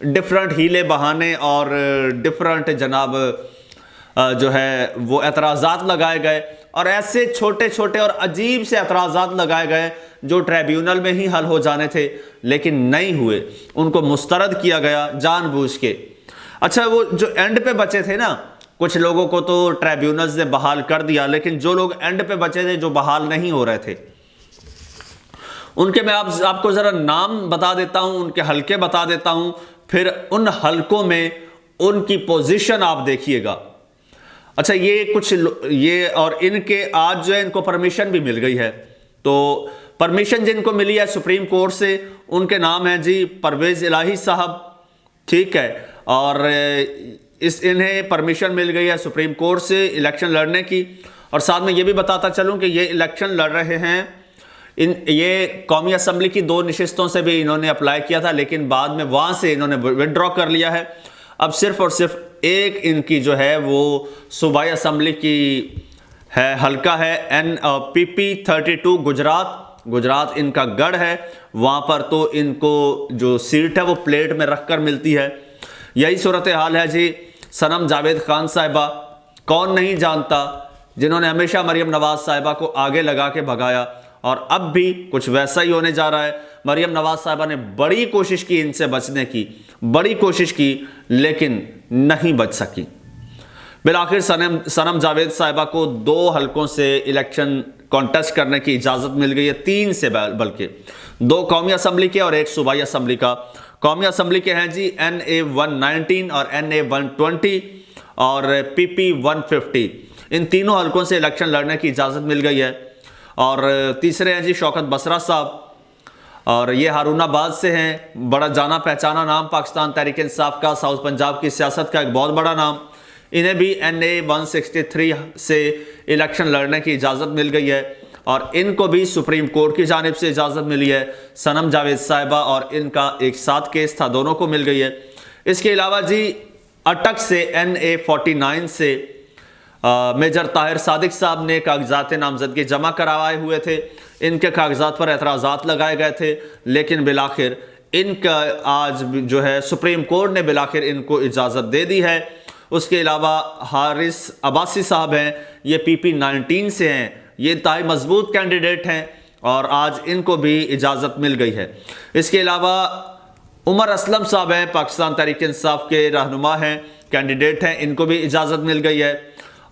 Different ہیلے بہانے اور different جناب جو ہے وہ اعتراضات لگائے گئے، اور ایسے چھوٹے چھوٹے اور عجیب سے اعتراضات لگائے گئے جو ٹریبیونل میں ہی حل ہو جانے تھے لیکن نہیں ہوئے، ان کو مسترد کیا گیا جان بوجھ کے۔ اچھا، وہ جو اینڈ پہ بچے تھے نا، کچھ لوگوں کو تو ٹریبیونلز نے بحال کر دیا، لیکن جو لوگ اینڈ پہ بچے تھے، جو بحال نہیں ہو رہے تھے، ان کے میں آپ کو ذرا نام بتا دیتا ہوں، ان کے حلقے بتا دیتا ہوں، پھر ان حلقوں میں ان کی پوزیشن آپ دیکھیے گا۔ اچھا، یہ اور ان کے آج جو ہے ان کو پرمیشن بھی مل گئی ہے، تو پرمیشن جن کو ملی ہے سپریم کورٹ سے، ان کے نام ہیں جی پرویز الہی صاحب، ٹھیک ہے، اور انہیں پرمیشن مل گئی ہے سپریم کورٹ سے الیکشن لڑنے کی۔ اور ساتھ میں یہ بھی بتاتا چلوں کہ یہ الیکشن لڑ رہے ہیں، یہ قومی اسمبلی کی 2 نشستوں سے بھی انہوں نے اپلائی کیا تھا، لیکن بعد میں وہاں سے انہوں نے وڈرا کر لیا ہے۔ اب صرف اور صرف ایک ان کی جو ہے وہ صوبائی اسمبلی کی ہے حلقہ ہے PP 32 گجرات ان کا گڑھ ہے، وہاں پر تو ان کو جو سیٹ ہے وہ پلیٹ میں رکھ کر ملتی ہے۔ یہی صورتحال ہے جی صنم جاوید خان صاحبہ، کون نہیں جانتا، جنہوں نے ہمیشہ مریم نواز صاحبہ کو آگے لگا کے بھگایا، اور اب بھی کچھ ویسا ہی ہونے جا رہا ہے۔ مریم نواز صاحبہ نے بڑی کوشش کی ان سے بچنے کی، بڑی کوشش کی، لیکن نہیں بچ سکی۔ بالآخر صنم جاوید صاحبہ کو 2 حلقوں سے الیکشن کانٹیسٹ کرنے کی اجازت مل گئی ہے، 3 سے بلکہ 2 قومی اسمبلی کے اور 1 صوبائی اسمبلی کا۔ قومی اسمبلی کے ہیں جی NA 119 اور NA 120 اور PP 150، ان تینوں حلقوں سے الیکشن لڑنے کی اجازت مل گئی ہے۔ اور تیسرے ہیں جی شوکت بسرا صاحب، اور یہ ہارون آباد سے ہیں، بڑا جانا پہچانا نام پاکستان تحریک انصاف کا، ساؤتھ پنجاب کی سیاست کا ایک بہت بڑا نام۔ انہیں بھی NA 163 سے الیکشن لڑنے کی اجازت مل گئی ہے، اور ان کو بھی سپریم کورٹ کی جانب سے اجازت ملی ہے۔ صنم جاوید صاحبہ اور ان کا ایک ساتھ کیس تھا، دونوں کو مل گئی ہے۔ اس کے علاوہ جی اٹک سے NA 49 سے میجر طاہر صادق صاحب نے کاغذات نامزدگی جمع کروائے ہوئے تھے، ان کے کاغذات پر اعتراضات لگائے گئے تھے، لیکن بالآخر ان کا آج جو ہے سپریم کورٹ نے بالآخر ان کو اجازت دے دی ہے۔ اس کے علاوہ حارث عباسی صاحب ہیں، یہ PP 19 سے ہیں، یہ انتہائی مضبوط کینڈیڈیٹ ہیں، اور آج ان کو بھی اجازت مل گئی ہے۔ اس کے علاوہ عمر اسلم صاحب ہیں، پاکستان تحریک انصاف کے رہنما ہیں، کینڈیڈیٹ ہیں، ان کو بھی اجازت مل گئی ہے۔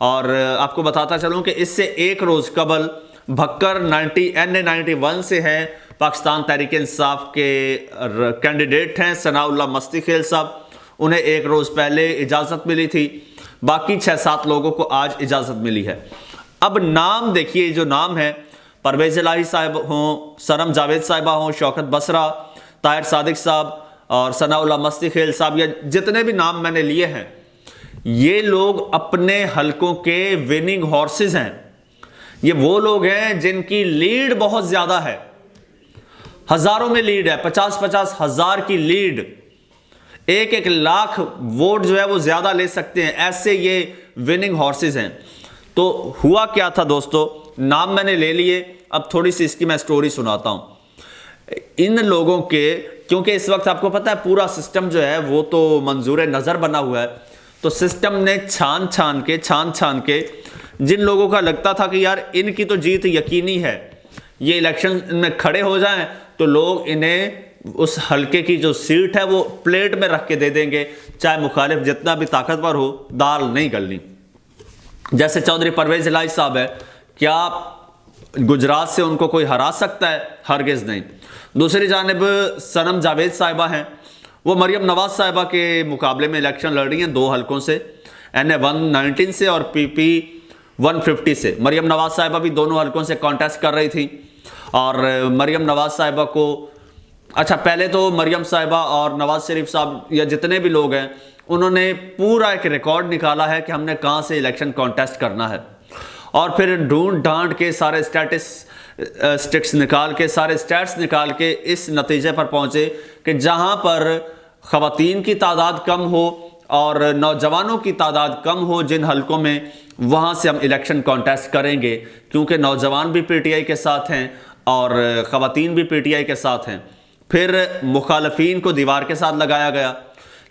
اور آپ کو بتاتا چلوں کہ اس سے 1 روز قبل بھکر NA 91 سے ہیں، پاکستان تحریک انصاف کے کینڈیڈیٹ ہیں، ثناء اللہ مستی خیل صاحب، انہیں 1 روز پہلے اجازت ملی تھی، باقی 6-7 لوگوں کو آج اجازت ملی ہے۔ اب نام دیکھیے، جو نام ہے، پرویز الہی صاحب ہوں، صنم جاوید صاحبہ ہوں، شوکت بسرا، طاہر صادق صاحب اور ثناء اللہ مستی خیل صاحب، یا جتنے بھی نام میں نے لیے ہیں، یہ لوگ اپنے حلقوں کے وننگ ہارسز ہیں۔ یہ وہ لوگ ہیں جن کی لیڈ بہت زیادہ ہے، ہزاروں میں لیڈ ہے، 50-50 ہزار کی لیڈ، 1-1 لاکھ ووٹ جو ہے وہ زیادہ لے سکتے ہیں، ایسے یہ وننگ ہارسز ہیں۔ تو ہوا کیا تھا دوستو، نام میں نے لے لیے، اب تھوڑی سی اس کی میں سٹوری سناتا ہوں۔ ان لوگوں کے، کیونکہ اس وقت آپ کو پتہ ہے پورا سسٹم جو ہے وہ تو منظور نظر بنا ہوا ہے، تو سسٹم نے چھان چھان کے جن لوگوں کا لگتا تھا کہ یار ان کی تو جیت یقینی ہے، یہ الیکشن میں کھڑے ہو جائیں تو لوگ انہیں اس حلقے کی جو سیٹ ہے وہ پلیٹ میں رکھ کے دے دیں گے، چاہے مخالف جتنا بھی طاقتور ہو، دال نہیں گلنی۔ جیسے چودھری پرویز الہی صاحب ہے، کیا گجرات سے ان کو کوئی ہرا سکتا ہے؟ ہرگز نہیں۔ دوسری جانب صنم جاوید صاحبہ ہیں، وہ مریم نواز صاحبہ کے مقابلے میں الیکشن لڑ رہی ہیں 2 حلقوں سے، NA 119 سے اور PP 150 سے۔ مریم نواز صاحبہ بھی دونوں حلقوں سے کانٹیسٹ کر رہی تھی، اور مریم نواز صاحبہ کو، اچھا پہلے تو مریم صاحبہ اور نواز شریف صاحب یا جتنے بھی لوگ ہیں، انہوں نے پورا ایک ریکارڈ نکالا ہے کہ ہم نے کہاں سے الیکشن کانٹیسٹ کرنا ہے، اور پھر ڈھونڈ ڈھانٹ کے سارے اسٹیٹس نکال کے اس نتیجے پر پہنچے کہ جہاں پر خواتین کی تعداد کم ہو اور نوجوانوں کی تعداد کم ہو جن حلقوں میں، وہاں سے ہم الیکشن کانٹیسٹ کریں گے، کیونکہ نوجوان بھی PTI کے ساتھ ہیں اور خواتین بھی PTI کے ساتھ ہیں۔ پھر مخالفین کو دیوار کے ساتھ لگایا گیا،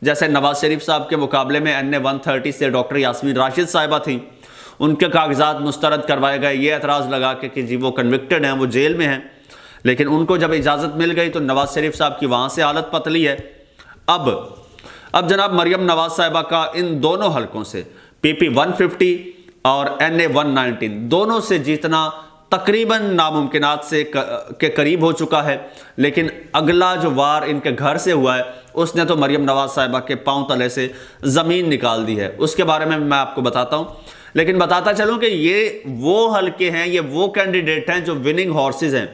جیسے نواز شریف صاحب کے مقابلے میں NA-130 سے ڈاکٹر یاسمین راشد صاحبہ تھیں، ان کے کاغذات مسترد کروائے گئے یہ اعتراض لگا کے کہ جی وہ کنوکٹڈ ہیں، وہ جیل میں ہیں، لیکن ان کو جب اجازت مل گئی تو نواز شریف صاحب کی وہاں سے حالت پتلی ہے۔ اب جناب مریم نواز صاحبہ کا ان دونوں حلقوں سے PP-150 اور NA-119 دونوں سے جیتنا تقریباً ناممکنات سے کے قریب ہو چکا ہے، لیکن اگلا جو وار ان کے گھر سے ہوا ہے اس نے تو مریم نواز صاحبہ کے پاؤں تلے سے زمین نکال دی ہے، اس کے بارے میں آپ کو بتاتا ہوں۔ لیکن بتاتا چلوں کہ یہ وہ حلقے ہیں، یہ وہ کینڈیڈیٹ ہیں جو وننگ ہارسز ہیں،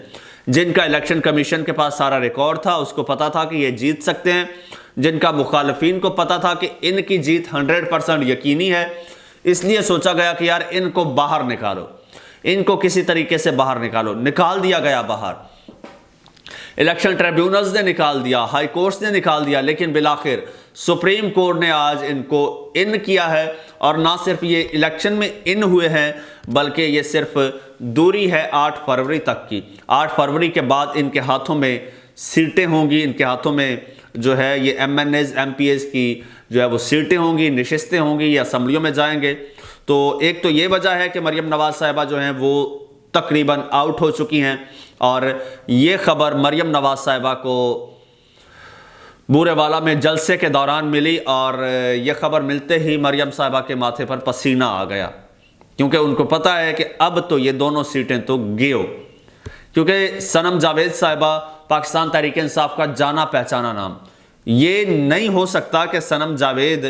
جن کا الیکشن کمیشن کے پاس سارا ریکارڈ تھا، اس کو پتا تھا کہ یہ جیت سکتے ہیں، جن کا مخالفین کو پتا تھا کہ ان کی جیت 100% یقینی ہے، اس لیے سوچا گیا کہ یار ان کو باہر نکالو، ان کو کسی طریقے سے باہر نکالو۔ نکال دیا گیا باہر، الیکشن ٹریبیونلز نے نکال دیا، ہائی کورٹس نے نکال دیا، لیکن بالآخر سپریم کورٹ نے آج ان کو ان کیا ہے، اور نہ صرف یہ الیکشن میں ان ہوئے ہیں بلکہ یہ صرف دوری ہے 8 فروری تک کی۔ 8 فروری کے بعد ان کے ہاتھوں میں سیٹیں ہوں گی، ان کے ہاتھوں میں جو ہے یہ MNAs MPAs کی جو ہے وہ سیٹیں ہوں گی، نشستیں ہوں گی، یہ اسمبلیوں میں جائیں گے۔ تو ایک تو یہ وجہ ہے کہ مریم نواز صاحبہ جو ہیں وہ تقریباً آؤٹ ہو چکی ہیں، اور یہ خبر مریم نواز صاحبہ کو بورے والا میں جلسے کے دوران ملی، اور یہ خبر ملتے ہی مریم صاحبہ کے ماتھے پر پسینہ آ گیا، کیونکہ ان کو پتہ ہے کہ اب تو یہ دونوں سیٹیں تو گیو، کیونکہ صنم جاوید صاحبہ پاکستان تحریک انصاف کا جانا پہچانا نام، یہ نہیں ہو سکتا کہ صنم جاوید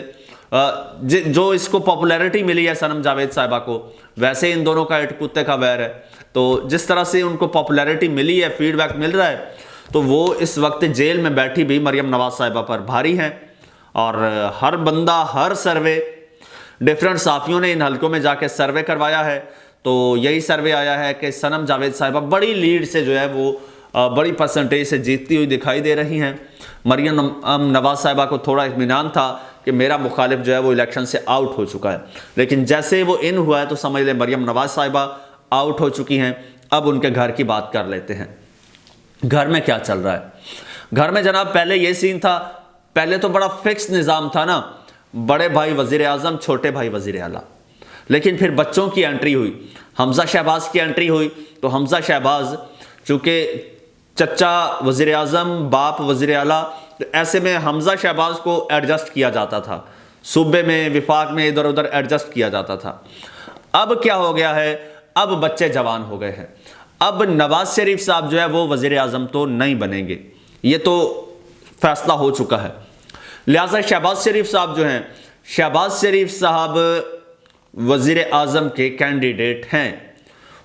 جو اس کو پاپولیرٹی ملی ہے صنم جاوید صاحبہ کو، ویسے ان دونوں کا اٹ کتے کا ویر ہے، تو جس طرح سے ان کو پاپولیرٹی ملی ہے، فیڈ بیک مل رہا ہے، تو وہ اس وقت جیل میں بیٹھی بھی مریم نواز صاحبہ پر بھاری ہیں، اور ہر بندہ ہر سروے ڈیفرنٹ صحافیوں نے ان حلقوں میں جا کے سروے کروایا ہے، تو یہی سروے آیا ہے کہ صنم جاوید صاحبہ بڑی لیڈ سے جو ہے وہ بڑی پرسنٹیج سے جیتتی ہوئی دکھائی دے رہی ہیں۔ مریم نواز صاحبہ کو تھوڑا اطمینان تھا کہ میرا مخالف جو ہے وہ الیکشن سے آؤٹ ہو چکا ہے، لیکن جیسے وہ ان ہوا ہے تو سمجھ لیں مریم نواز صاحبہ آؤٹ ہو چکی ہیں۔ اب ان کے گھر کی بات کر لیتے ہیں، گھر میں کیا چل رہا ہے۔ گھر میں جناب پہلے یہ سین تھا، پہلے تو بڑا فکس نظام تھا نا، بڑے بھائی وزیر اعظم، چھوٹے بھائی وزیر اعلیٰ، لیکن پھر بچوں کی انٹری ہوئی، حمزہ شہباز کی انٹری ہوئی، تو حمزہ شہباز چونکہ چچا وزیر اعظم، باپ وزیر اعلیٰ، تو ایسے میں حمزہ شہباز کو ایڈجسٹ کیا جاتا تھا، صوبے میں وفاق میں ادھر ادھر ایڈجسٹ کیا جاتا تھا۔ اب کیا ہو گیا ہے، اب بچے جوان ہو گئے ہیں، اب نواز شریف صاحب جو ہے وہ وزیر اعظم تو نہیں بنیں گے، یہ تو فیصلہ ہو چکا ہے، لہٰذا شہباز شریف صاحب جو ہیں، شہباز شریف صاحب وزیر اعظم کے کینڈیڈیٹ ہیں،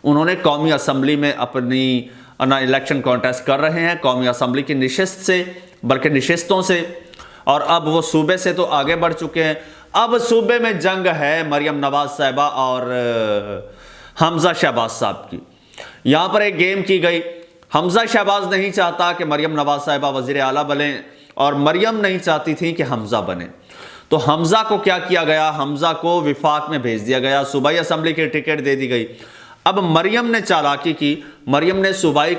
انہوں نے قومی اسمبلی میں اپنی الیکشن کانٹیسٹ کر رہے ہیں، قومی اسمبلی کی نشست سے بلکہ نشستوں سے، اور اب وہ صوبے سے تو آگے بڑھ چکے ہیں۔ اب صوبے میں جنگ ہے مریم نواز صاحبہ اور حمزہ شہباز صاحب کی۔ یہاں پر ایک گیم کی گئی، حمزہ شہباز نہیں چاہتا کہ مریم نواز صاحبہ وزیر اعلیٰ بنیں، اور مریم نہیں چاہتی تھی کہ حمزہ بنے، تو حمزہ کو کیا کیا گیا، حمزہ کو وفاق میں بھیج دیا گیا، صوبائی اسمبلی کی ٹکٹ دے دی گئی۔ اب مریم نے چالاکی کی، مریم نے صوبائی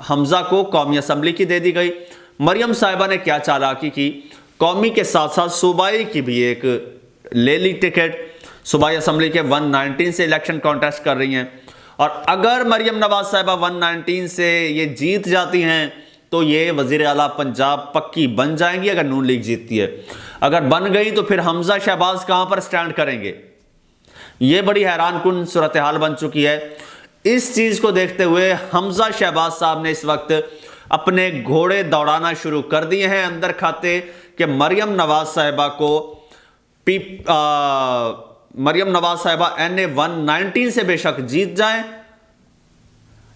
حمزہ کو قومی اسمبلی کی دے دی گئی۔ مریم صاحبہ نے کیا چالاکی کی، قومی کے ساتھ ساتھ صوبائی کی بھی ایک لے لی ٹکٹ، صوبائی اسمبلی کے 119 سے الیکشن کانٹیسٹ کر رہی ہیں، اور اگر مریم نواز صاحبہ 119 سے یہ جیت جاتی ہیں تو یہ وزیر اعلیٰ پنجاب پکی بن جائیں گی اگر نون لیگ جیتتی ہے، اگر بن گئی تو پھر حمزہ شہباز کہاں پر سٹینڈ کریں گے، یہ بڑی حیران کن صورتحال بن چکی ہے۔ اس چیز کو دیکھتے ہوئے حمزہ شہباز صاحب نے اس وقت اپنے گھوڑے دوڑانا شروع کر دیے ہیں اندر کھاتے کہ مریم نواز صاحبہ کو مریم نواز صاحبہ NA-119 سے بے شک جیت جائیں،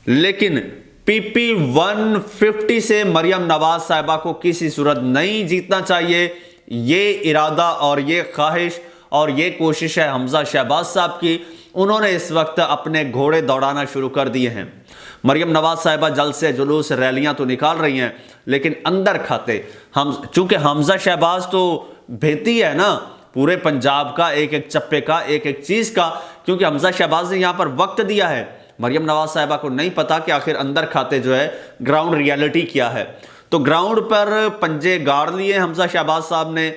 لیکن PP-150 سے مریم نواز صاحبہ کو کسی صورت نہیں جیتنا چاہیے۔ یہ ارادہ اور یہ خواہش اور یہ کوشش ہے حمزہ شہباز صاحب کی، انہوں نے اس وقت اپنے گھوڑے دوڑانا شروع کر دیے ہیں۔ مریم نواز صاحبہ جلسے جلوس ریلیاں تو نکال رہی ہیں، لیکن اندر کھاتے چونکہ حمزہ شہباز تو بھیتی ہے نا پورے پنجاب کا، ایک ایک چپے کا، ایک ایک چیز کا، کیونکہ حمزہ شہباز نے یہاں پر وقت دیا ہے، مریم نواز صاحبہ کو نہیں پتا کہ آخر اندر کھاتے جو ہے گراؤنڈ ریالٹی کیا ہے، تو گراؤنڈ پر پنجے گاڑ لیے حمزہ شہباز صاحب نے،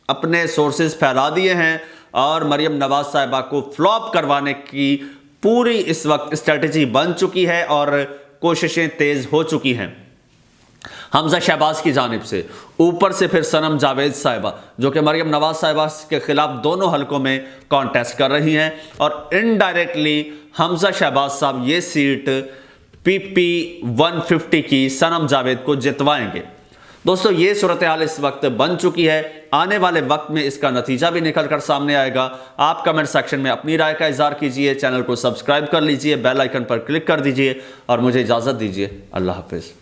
اپنے سورسز پھیلا دیے ہیں اور مریم نواز صاحبہ کو فلاپ کروانے کی پوری اس وقت اسٹریٹجی بن چکی ہے اور کوششیں تیز ہو چکی ہیں حمزہ شہباز کی جانب سے۔ اوپر سے پھر صنم جاوید صاحبہ جو کہ مریم نواز صاحبہ کے خلاف دونوں حلقوں میں کانٹیسٹ کر رہی ہیں، اور انڈائریکٹلی حمزہ شہباز صاحب یہ سیٹ پی پی 150 کی صنم جاوید کو جتوائیں گے۔ دوستو یہ صورتحال اس وقت بن چکی ہے، آنے والے وقت میں اس کا نتیجہ بھی نکل کر سامنے آئے گا۔ آپ کمنٹ سیکشن میں اپنی رائے کا اظہار کیجئے، چینل کو سبسکرائب کر لیجئے، بیل آئیکن پر کلک کر دیجئے اور مجھے اجازت دیجئے۔ اللہ حافظ۔